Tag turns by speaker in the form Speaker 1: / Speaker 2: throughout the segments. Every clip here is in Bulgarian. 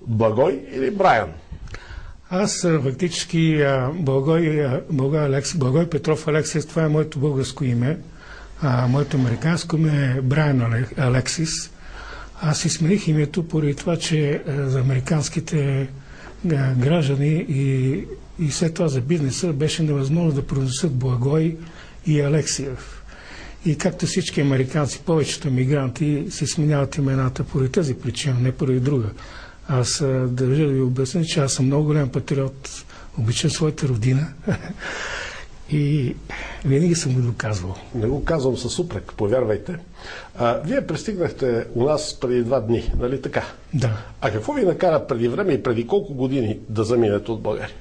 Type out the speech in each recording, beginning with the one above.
Speaker 1: Благой или Брайан?
Speaker 2: Аз фактически Благой Петров Алексис, това е моето българско име. Моето американско име е Брайан Алексис. Аз си смених името поради това, че за американските граждани и след това за бизнеса беше невъзможно да произнесат Благой и Алексиев. И както всички американци, повечето мигранти си сменяват имената поради тази причина, не поради друга. Аз държа да ви обясня, че аз съм много голям патриот, обичам своята родина и винаги съм го доказвал.
Speaker 1: Не го казвам със упрек, повярвайте. Вие пристигнахте у нас преди 2 дни, нали така?
Speaker 2: Да.
Speaker 1: А какво ви накара преди време и преди колко години да заминете от България?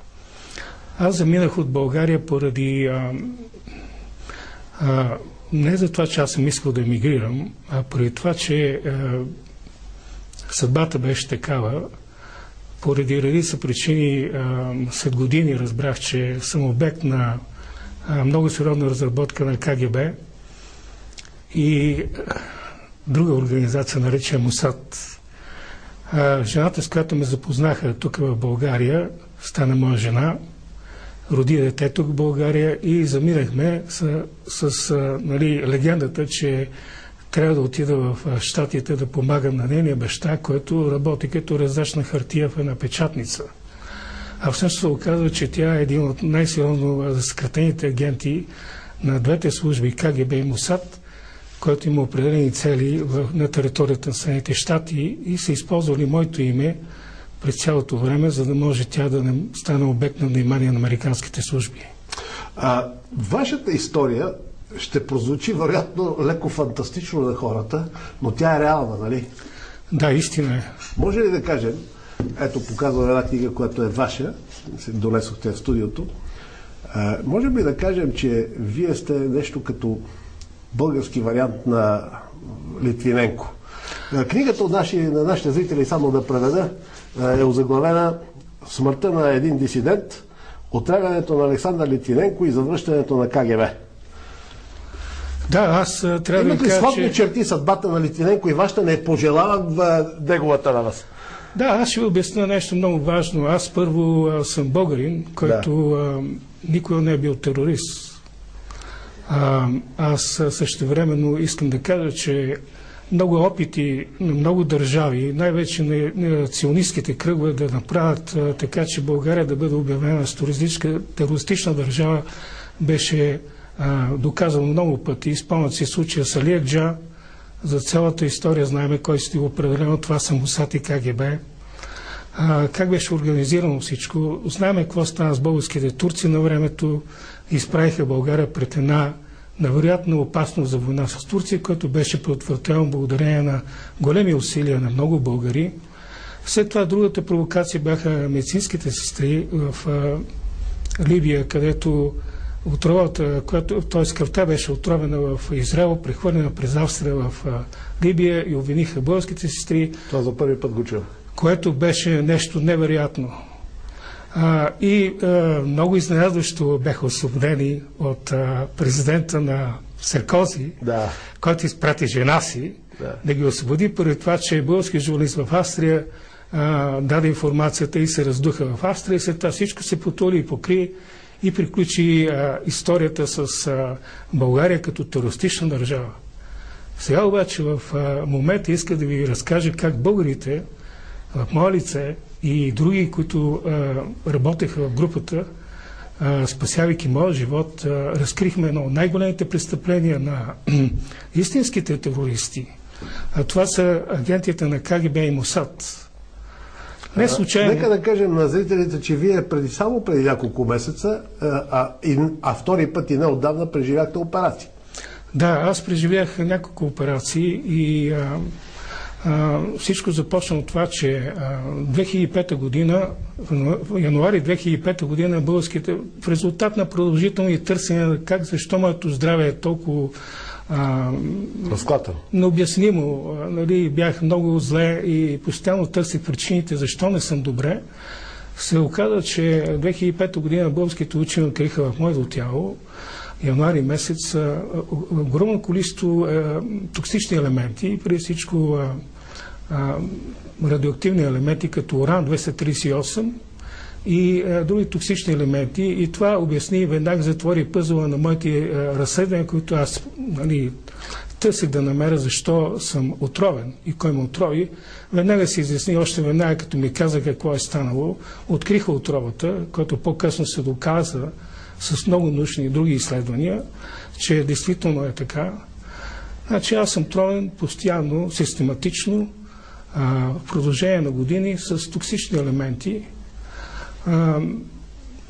Speaker 2: Аз заминах от България поради не за това, че аз съм искал да емигрирам, а поради това, че съдбата беше такава. Поради редица причини след години разбрах, че съм обект на много сериозна разработка на КГБ и друга организация, наречена Мосад. Жената, с която ме запознаха тук в България, стана моя жена, роди дете тук в България и заминахме с легендата, че трябва да отида в Щатите да помагам на нейния баща, който работи като резач на хартия в една печатница. А всъщност се оказва, че тя е един от най-сериозно засекретените агенти на двете служби КГБ и Мосад, който има определени цели на територията на Съединените щати и са използвали моето име през цялото време, за да може тя да не стане обект на внимание на американските служби.
Speaker 1: Вашата история ще прозвучи вероятно леко фантастично на хората, но тя е реална, нали?
Speaker 2: Да, истина е.
Speaker 1: Може ли да кажем, ето показвам една книга, която е ваша, се донесохте в студиото, можем ли да кажем, че вие сте нещо като български вариант на Литвиненко? Книгата на нашите зрители, само да преведа, е озаглавена "Смъртта на един дисидент, отравянето на Александър Литвиненко и завръщането на КГБ".
Speaker 2: Да, аз трябва да ви кажа,
Speaker 1: сходни черти съдбата на Литвиненко и вашата не пожелават в неговата на вас?
Speaker 2: Да, аз ще ви обясня нещо много важно. Аз първо съм българин, който никога не е бил терорист. Аз същевременно искам да кажа, че много опити на много държави, най-вече на ционистските кръгове, да направят така, че България да бъде обявена с терористична държава, беше доказано много пъти. Спомнят си случая с Али Акджа. За цялата история знаем кой сте го определено. Това са Мосад и КГБ. Как беше организирано всичко? Знаем какво стана с българските турци на времето. Изправиха България пред една невероятна опасност за война с Турция, която беше предотвратено благодарение на големи усилия на много българи. След това другата провокация бяха медицинските сестри в Либия, където отровата, т.е. кръвта беше отровена в Израел, прехвърлена през Австрия в Либия и обвиниха българските сестри.
Speaker 1: Това за първи път го чуем.
Speaker 2: Което беше нещо невероятно. Много изненадващо бяха освободени от президента на Саркози, който изпрати жена си да ги освободи, поради това, че български журналист в Австрия даде информацията и се раздуха в Австрия. След това всичко се потули и покри и приключи историята с България като терористична държава. Сега обаче в момента иска да ви разкажа как българите в мое лице и други, които работеха в групата, спасявайки моя живот, разкрихме едно от най-големите престъпления на истинските терористи. Това са агентите на КГБ и Мосад. Не случайно.
Speaker 1: Нека да кажем на зрителите, че вие само преди няколко месеца, втори път и неотдавна преживяхте операции.
Speaker 2: Да, аз преживях няколко операции и всичко започна от това, че 2005 година, в януари 2005 година, българските, в резултат на продължителни търсения, защо моето здраве е толкова необяснимо. Бях много зле и постоянно търсих причините защо не съм добре. Се оказа, че 2005 година българските учени откриха в моето тяло януари месец огромно количество токсични елементи, преди всичко радиоактивни елементи, като уран-238 и други токсични елементи. И това обясни, веднага затвори пъзела на моите разследвания, които аз търсих да намеря защо съм отровен и кой ме отрови. Веднага се изясни, още веднага, като ми каза какво е станало. Откриха отровата, което по-късно се доказа с много научни и други изследвания, че действително е така. Значи аз съм тровен постоянно, систематично, в продължение на години с токсични елементи,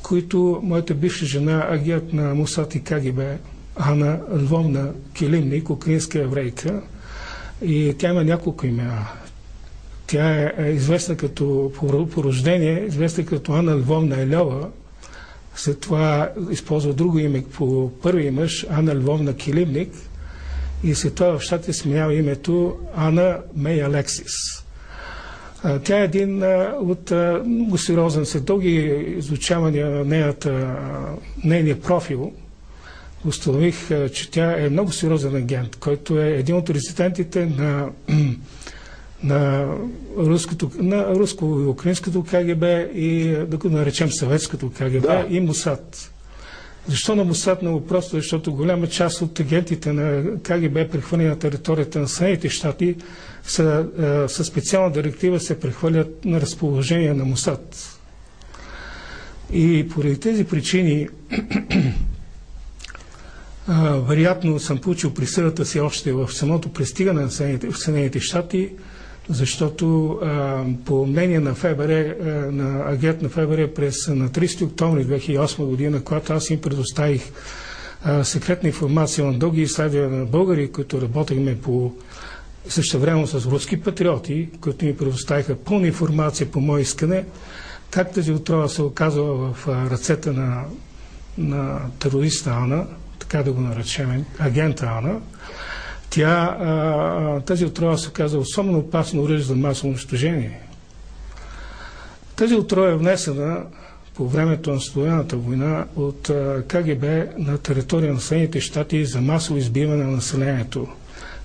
Speaker 2: които моята бивша жена, агент на Мосад и КГБ, Ана Львовна Килимник, украинска еврейка, и тя има няколко имена. Тя е известна като по рождение, известна като Ана Львовна Елева, след това използва друго име по първи мъж, Ана Львовна Килимник, и след това в щатите сменява името Ана Мей Алексис. Тя е един от много сериозен, след дълги изучавания на нейния профил, установих, че тя е много сериозен агент, който е един от резидентите на руско и украинското КГБ и да го наречем съветското КГБ и Мосад. Защо на Мосад? Много просто, защото голяма част от агентите на КГБ, прехвърлени на територията на Съединените щати, със специална директива се прехвърлят на разположение на Мосад. И поради тези причини вероятно съм получил присъдата си още в самото пристигане в Съединените щати, защото по мнение на ФБР, на агент на ФБР на 30 октомври 2008 година, когато аз им предоставих секретна информация на дълги изследвания на българи, които работихме по същевременно с руски патриоти, които ми предоставиха пълна информация по мое искане, как тази отрова се оказва в ръцете на терориста Ана, така да го наречем, агента Ана. Тази отрова се оказа особено опасно оръжие за масово унищожение. Тази отрова е внесена по времето на студената война от КГБ на територия на Съединените щати за масово избиване на населението.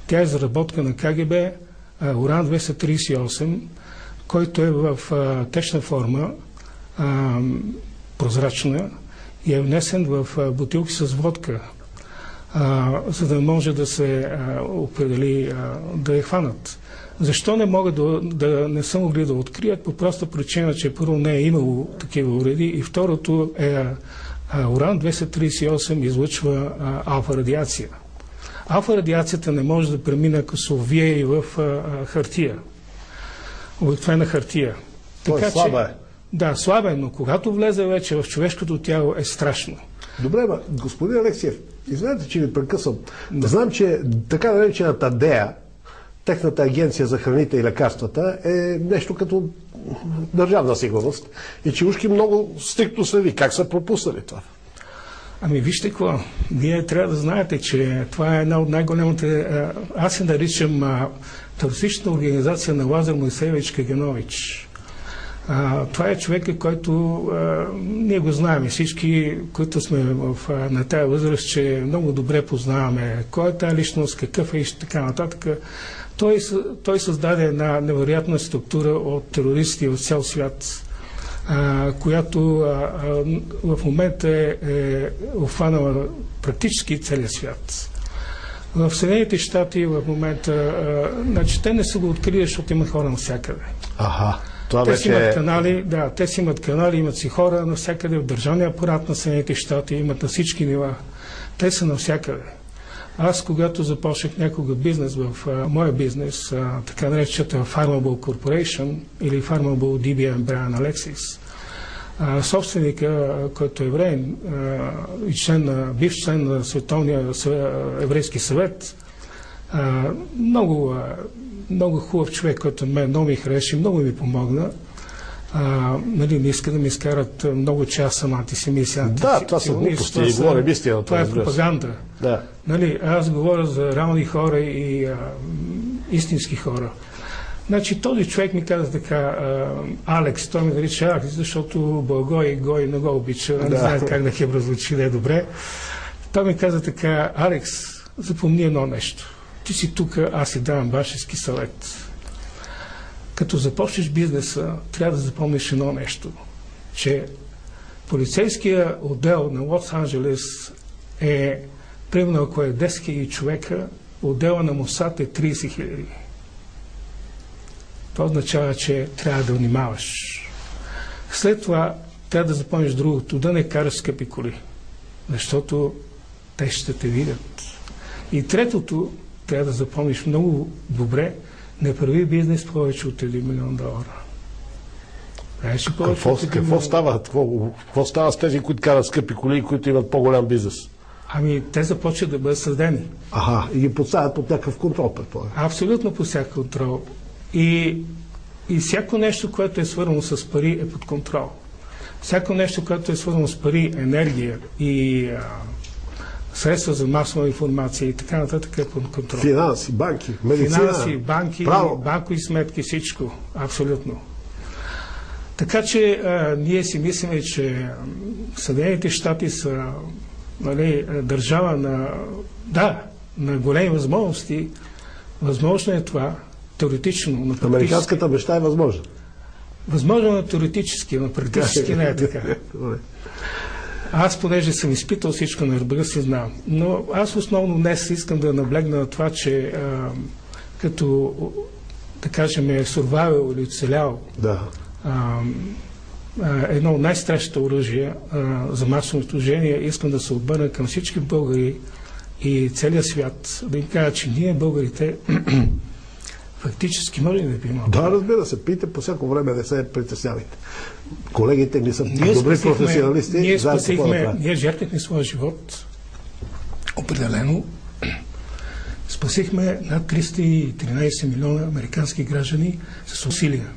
Speaker 2: Тя е заработка на КГБ уран-238, който е в течна форма, прозрачна, и е внесен в бутилки с водка, за да може да се определи, да я хванат. Защо не могат не са могли да открият? По проста причина, че първо не е имало такива уреди и второто е уран-238 излъчва алфа-радиация. Алфа-радиацията не може да премине, ако се увие и в хартия. Обикновена хартия.
Speaker 1: Така, слаба е.
Speaker 2: Да, слаба е, но когато влезе вече в човешкото тяло е страшно.
Speaker 1: Добре, господин Алексиев, извинете, че ви прекъсвам. Да. Знам, че така наречената ДЕА, техната агенция за храните и лекарствата, е нещо като държавна сигурност и че ушки много стриктно следи. Как са пропуснали това?
Speaker 2: Ами вижте какво, вие трябва да знаете, че това е една от най-големите, аз се наричам терористична организация на Лазар Моисеевич Каганович. Това е човека, който ние го знаем всички, които сме на тая възраст, че много добре познаваме кой е тая личност, какъв е и така нататък. Той създаде една невероятна структура от терористи от цял свят, която в момента е обхванала практически целия свят. В Съединените щати в момента, значи те не са го открили, защото има хора навсякъде. Те си имат канали, те си имат канали, имат си хора навсякъде, в държавния апарат на Съединените щати, имат на всички нива. Те са навсякъде. Аз, когато започнах някога бизнес в моя бизнес, така наречената Farmable Corporation или Farmable DBM Brian Alexis, собственика, който е евреин и бивш член на Световния еврейски съвет, много хубав човек, който много ми хареша и много ми помогна. Не иска да ми изкарат много, че аз съм антисемит.
Speaker 1: Да, това са глупости и говорим истината.
Speaker 2: Това е пропаганда.
Speaker 1: Да.
Speaker 2: Аз говоря за реални хора и истински хора. Значи този човек ми каза така, Алекс, той ми нарича Алекс, защото Благой и Гой не го обича, не знае как да хебра звучи, да е добре. Той ми каза така, Алекс, запомни едно нещо. Ти си тук, аз си давам башески съвет. като започнеш бизнеса, трябва да запомниш едно нещо, че полицейския отдел на Лос-Анджелес е, примерно ако е 10 000 човека, отдела на Мосад е 30 000. Това означава, че трябва да внимаваш. След това трябва да запомниш другото, да не караш скъпи коли, защото те ще те видят. И третото, трябва да запомниш много добре, не прави бизнес повече от $1 милион.
Speaker 1: Какво става с тези, които карат скъпи коли и които имат по-голям бизнес?
Speaker 2: Ами, те започват да бъдат следени.
Speaker 1: И ги поставят под някакъв контрол, предполагам.
Speaker 2: Абсолютно под всякакъв контрол. И всяко нещо, което е свързано с пари, е под контрол. Всяко нещо, което е свързано с пари, енергия и средства за масова информация и така нататък е под контрол.
Speaker 1: Финанси, банки, медицина.
Speaker 2: Финанси, банки,
Speaker 1: право.
Speaker 2: банкови сметки, всичко. Абсолютно. Така че ние си мислим, че Съединените щати са държава на големи възможности. Възможно е това, теоретично.
Speaker 1: Американската мечта е възможна.
Speaker 2: Възможно е теоретически, но практически не е така. Аз, понеже съм изпитал всичко на ръба, си знам. Но аз основно днес искам да наблегна на това, че като, да кажем, е сурвайвал или оцелял едно от най-страшните оръжия за масово унищожение, искам да се обърна към всички българи и целия свят, да им кажа, че ние, българите, фактически може да имаме.
Speaker 1: Да, разбира се, пийте по всяко време, не се притеснявайте. Колегите ни са добри професионалисти.
Speaker 2: Ние жертвихме своя живот. Определено спасихме над 313 милиона американски граждани с усилия.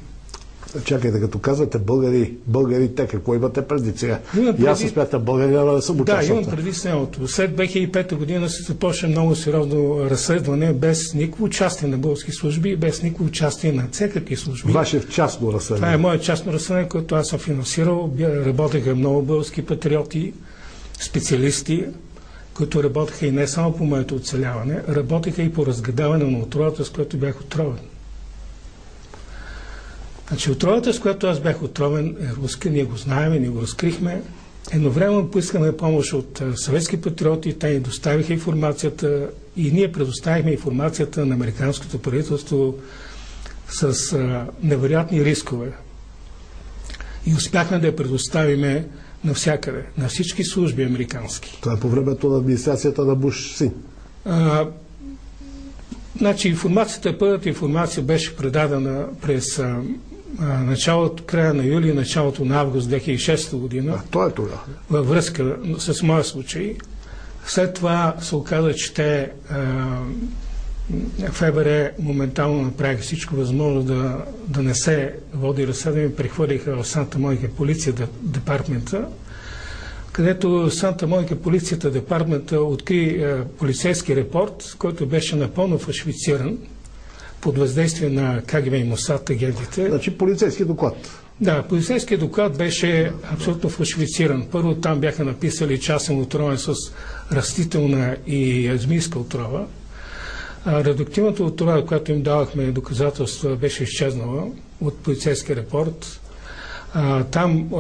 Speaker 1: Чакайте, като казвате българи, те какво имате преди сега? И аз се смятам, българи няма да съм участвал.
Speaker 2: Да, имам преди следното. След 2005 година се започна много сериозно разследване без никакво участие на български служби, без никакво участие на всякакви служби.
Speaker 1: Ваше частно разследване?
Speaker 2: Това е мое частно разследване, което аз съм финансирал. Работеха много български патриоти, специалисти, които работеха и не само по моето оцеляване, работеха и по разгадаване на отровата, с която бях отровен. Значи отровата, с която аз бях отровен, е руска, ние го знаем, ние го разкрихме. Едновременно поискаме помощ от съветски патриоти, те ни доставиха информацията и ние предоставихме информацията на американското правителство с невероятни рискове. И успяхме да я предоставиме навсякъде, на всички служби американски.
Speaker 1: Това е по времето на администрацията на Буш син.
Speaker 2: Значи първата информация беше предадена през края на юли, началото на август 2006 година.
Speaker 1: То е тогава.
Speaker 2: Във връзка с моя случай. След това се оказа, че те ФБР моментално направиха всичко възможно да не се води разследване, прехвърлиха в Санта Моника полиция департмента, където Санта Моника полицията департмента откри полицейски репорт, който беше напълно фалшифициран под въздействие на КГБ и Мосад агентите.
Speaker 1: Значи полицейски доклад.
Speaker 2: Да, полицейският доклад беше абсолютно фалшифициран. Първо там бяха написали, че аз съм отровен с растителна и змийска отрова. Радиоактивната отрова, която им давахме доказателства, беше изчезнала от полицейския репорт. Там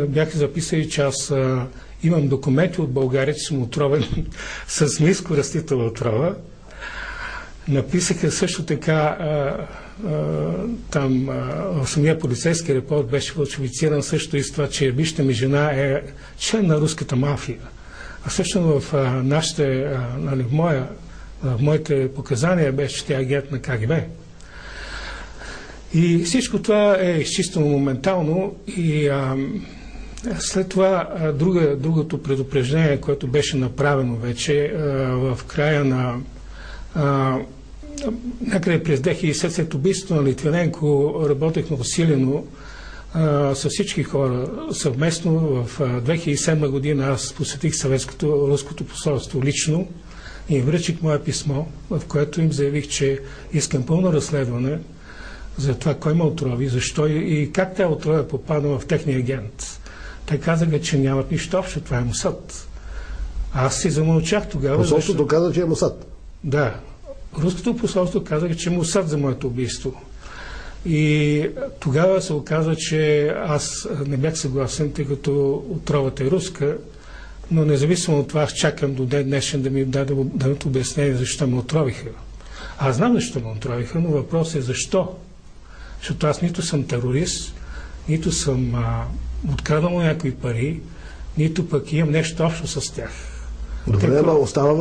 Speaker 2: бяха записали, че аз имам документи от България, че съм отровен с змийско растителна отрова. Написаха също така там в самия полицейски репорт беше фалшифициран също и с това, че бившата ми жена е член на руската мафия. А също в моите показания беше, че тя е агент на КГБ. И всичко това е изчистено моментално и след това другото предупреждение, което беше направено вече в края на някъде през 2010 след убийството на Литвиненко работехме усилено с всички хора съвместно. В 2007 година аз посетих руското посолство лично и им връчих мое писмо, в което им заявих, че искам пълно разследване за това кой ме отрови, защо и как тя отрова попадна в техния агент. Те казаха, че нямат нищо общо, това е Мосад. Аз си замълчах тогава.
Speaker 1: Посолството каза, че е Мосад.
Speaker 2: Да. Руското посолство казаха, че Мосад за моето убийство. И тогава се оказа, че аз не бях съгласен, тъй като отровата е руска, но независимо от това, аз чакам до ден днешен да ми дадат обяснение защо ме отровиха. Аз знам защо ме отровиха, но въпросът е защо. Защото аз нито съм терорист, нито съм откраднал някои пари, нито пък имам нещо общо с тях.
Speaker 1: Добре, остава